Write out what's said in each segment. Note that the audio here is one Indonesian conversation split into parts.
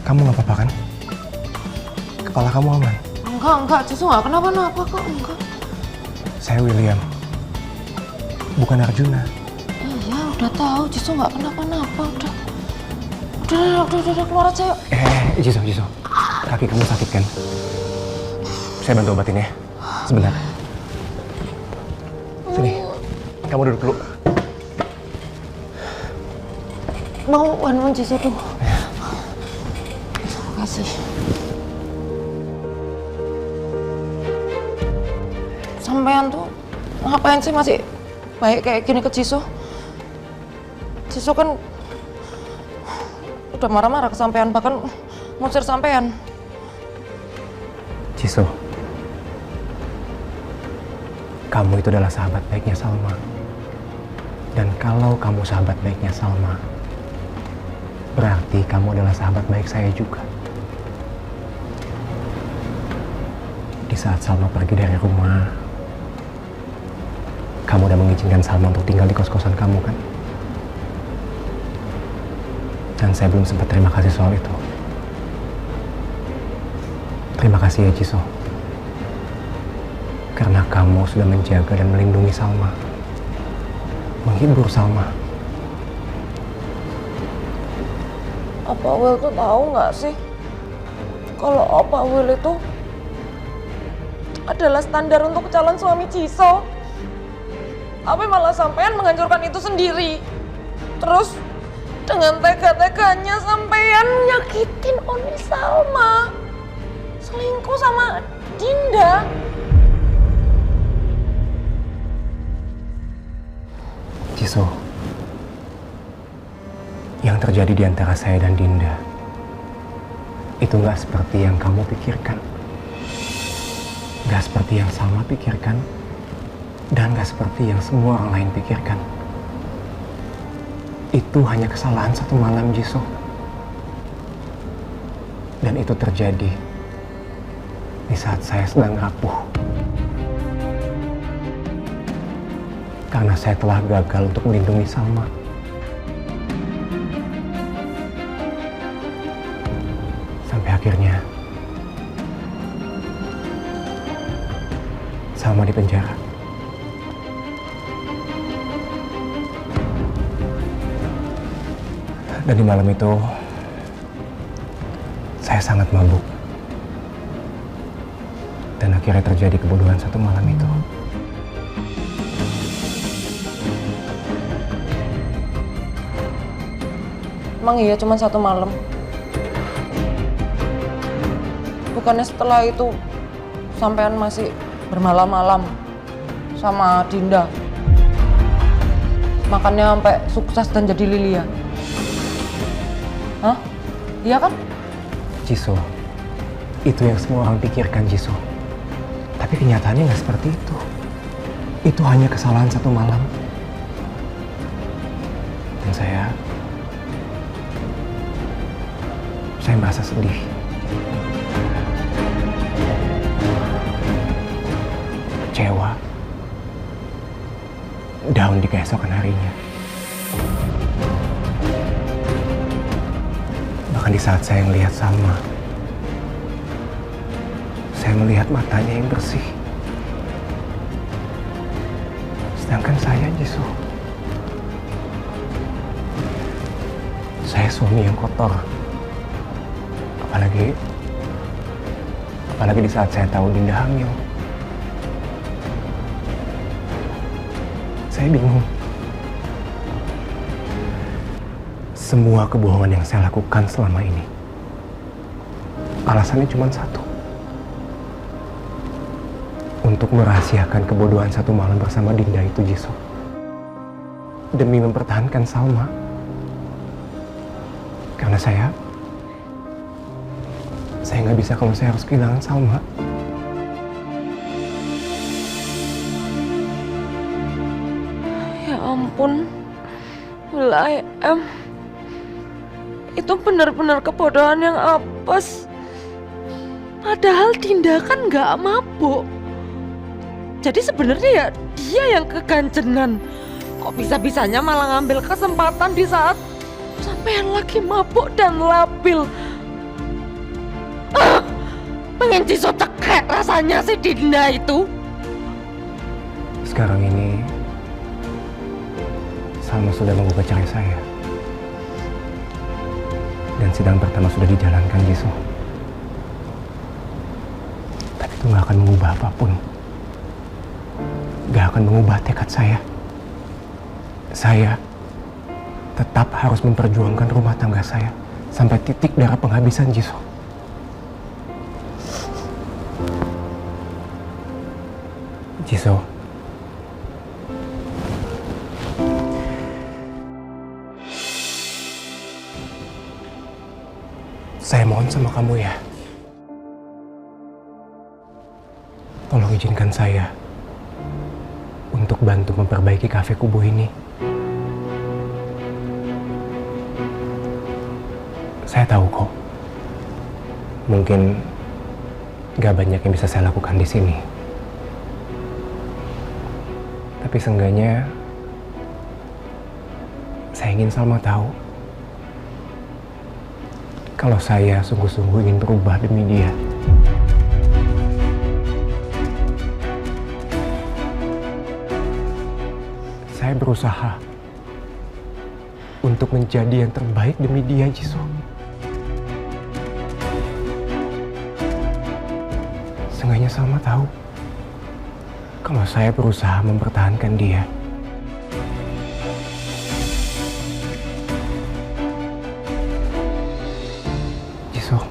Kamu nggak apa-apa kan? Kepala kamu aman? Enggak, Jisoo nggak kenapa-napa kok, enggak. Saya William, bukan Arjuna. Iya, udah tahu Jisoo nggak kenapa-napa, udah keluar aja yuk. Jisoo, kaki kamu sakit kan? Saya bantu obatin ya, sebentar. Sini, kamu duduk dulu. Mau one Jisoo tuh. Terima kasih. Sampean tuh ngapain sih masih baik kayak gini ke Jisoo? Jisoo kan udah marah-marah ke sampean, bahkan ngusir sampean. Jisoo, kamu itu adalah sahabat baiknya Salma. Dan kalau kamu sahabat baiknya Salma, berarti kamu adalah sahabat baik saya juga. Di saat Salma pergi dari rumah, kamu udah mengizinkan Salma untuk tinggal di kos-kosan kamu kan? Dan saya belum sempat terima kasih soal itu. Terima kasih ya Jisoo. Karena kamu sudah menjaga dan melindungi Salma. Menghibur Salma. Opa Will tuh tahu nggak sih kalau Opa Will itu adalah standar untuk calon suami Jisoo? Tapi malah sampean menghancurkan itu sendiri. Terus dengan tega-teganya sampean nyakitin Oni Salma. Selingkuh sama Dinda. Jisoo, yang terjadi di antara saya dan Dinda itu nggak seperti yang kamu pikirkan, nggak seperti yang Salma pikirkan, dan nggak seperti yang semua orang lain pikirkan. Itu hanya kesalahan satu malam, Jisoo, dan itu terjadi di saat saya sedang rapuh. Karena saya telah gagal untuk melindungi Salma. Sampai akhirnya Salma di penjara. Dan di malam itu saya sangat mabuk. Dan akhirnya terjadi kebodohan satu malam itu. Emang iya cuma satu malam? Bukannya setelah itu sampean masih bermalam-malam sama Dinda? Makannya sampai sukses dan jadi Lilia? Hah? Iya kan? Jisoo, itu yang semua orang pikirkan, Jisoo. Tapi kenyataannya nggak seperti itu. Itu hanya kesalahan satu malam. Dan saya merasa sedih. Kecewa. Down di keesokan harinya. Bahkan di saat saya melihat Salma, saya melihat matanya yang bersih. Sedangkan saya, Jisoo, saya suami yang kotor. Apalagi di saat saya tahu Dinda hamil. Saya bingung. Semua kebohongan yang saya lakukan selama ini, alasannya cuma satu. Untuk merahasiakan kebodohan satu malam bersama Dinda itu, Jisoo. Demi mempertahankan Salma. Karena saya nggak bisa kalau saya harus kehilangan Salma. Ya ampun, itu benar-benar kebodohan yang apes. Padahal Dinda kan nggak mabuk. Jadi sebenarnya ya dia yang kegancenan. Kok bisa-bisanya malah ngambil kesempatan di saat sampean lagi mabuk dan labil. Pengen Jisoo cekek rasanya si Dinda itu. Sekarang ini Salma sudah menggugat cerai saya. Dan sidang pertama sudah dijalankan, Jisoo. Tapi itu gak akan mengubah apapun. Gak akan mengubah tekad saya. Saya tetap harus memperjuangkan rumah tangga saya sampai titik darah penghabisan, Jisoo. Jisoo, saya mohon sama kamu ya. Tolong izinkan saya untuk bantu memperbaiki kafe kubu ini. Saya tahu kok, mungkin gak banyak yang bisa saya lakukan di sini. Tapi seenggaknya saya ingin Salma tahu kalau saya sungguh-sungguh ingin berubah demi dia. Saya berusaha untuk menjadi yang terbaik demi dia, Jisoo. Seenggaknya Salma tahu kalau saya berusaha mempertahankan dia. Jisoo,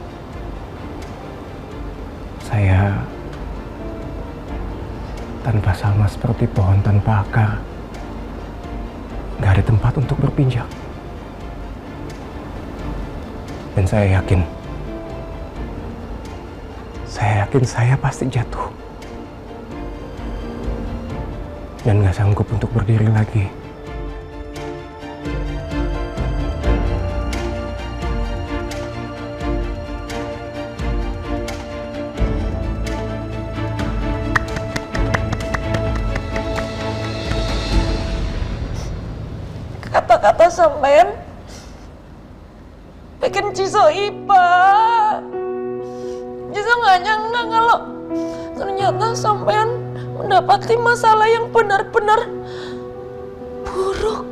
saya tanpa Salma seperti pohon tanpa akar. Gak ada tempat untuk berpijak. Dan saya yakin saya pasti jatuh. Dan gak sanggup untuk berdiri lagi. Kata-kata sampean bikin Jisoo iba. Jisoo nggak nyangka kalau ternyata sampean mendapati masalah yang benar-benar buruk,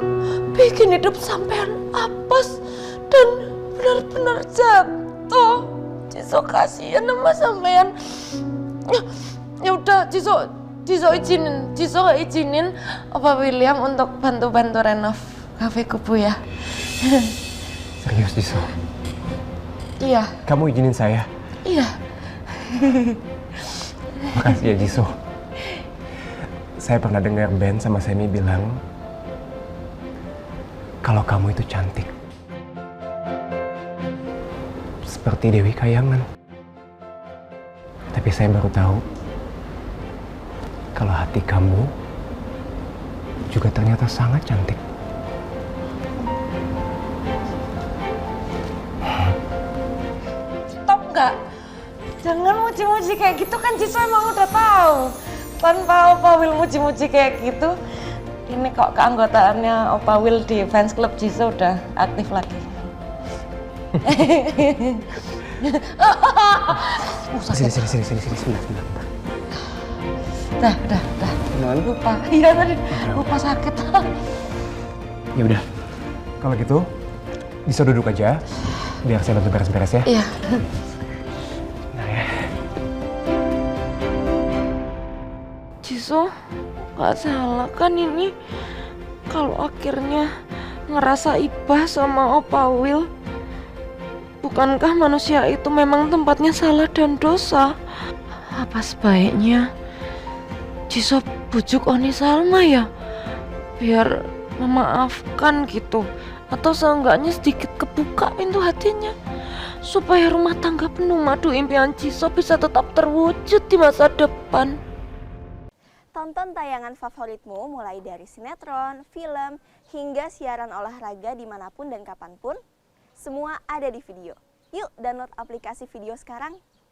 bikin hidup sampean apes dan benar-benar jatuh. Jisoo kasihan sama sampean. Ya udah, Jisoo izinin Opa William untuk bantu-bantu renov kafe kubu ya. Serius, Jisoo? Iya. Kamu izinin saya? Iya. Makasih ya, Jisoo. Saya pernah dengar Ben sama Semi bilang kalau kamu itu cantik. Seperti Dewi Kayangan. Tapi saya baru tahu kalau hati kamu juga ternyata sangat cantik. Stop nggak? Jangan muji-muji kayak gitu, kan Jisoo emang udah tahu. Tanpa Opa Will muji-muji kayak gitu, ini kok keanggotaannya Opa Will di fans club Jisoo udah aktif lagi. Sini, sebentar. Udah. Lupa. Iya tadi, lupa sakit. Ya udah, kalau gitu bisa duduk aja, biar saya bantu beres-beres ya. Iya. Nah ya. Jisoo, gak salah kan ini kalau akhirnya ngerasa iba sama Opa Will? Bukankah manusia itu memang tempatnya salah dan dosa? Apa sebaiknya Jisoo bujuk Oni Salma ya? Biar memaafkan gitu. Atau seenggaknya sedikit kebuka pintu hatinya. Supaya rumah tangga penuh madu impian Jisoo bisa tetap terwujud di masa depan. Tonton tayangan favoritmu mulai dari sinetron, film, hingga siaran olahraga dimanapun dan kapanpun. Semua ada di video. Yuk download aplikasi video sekarang.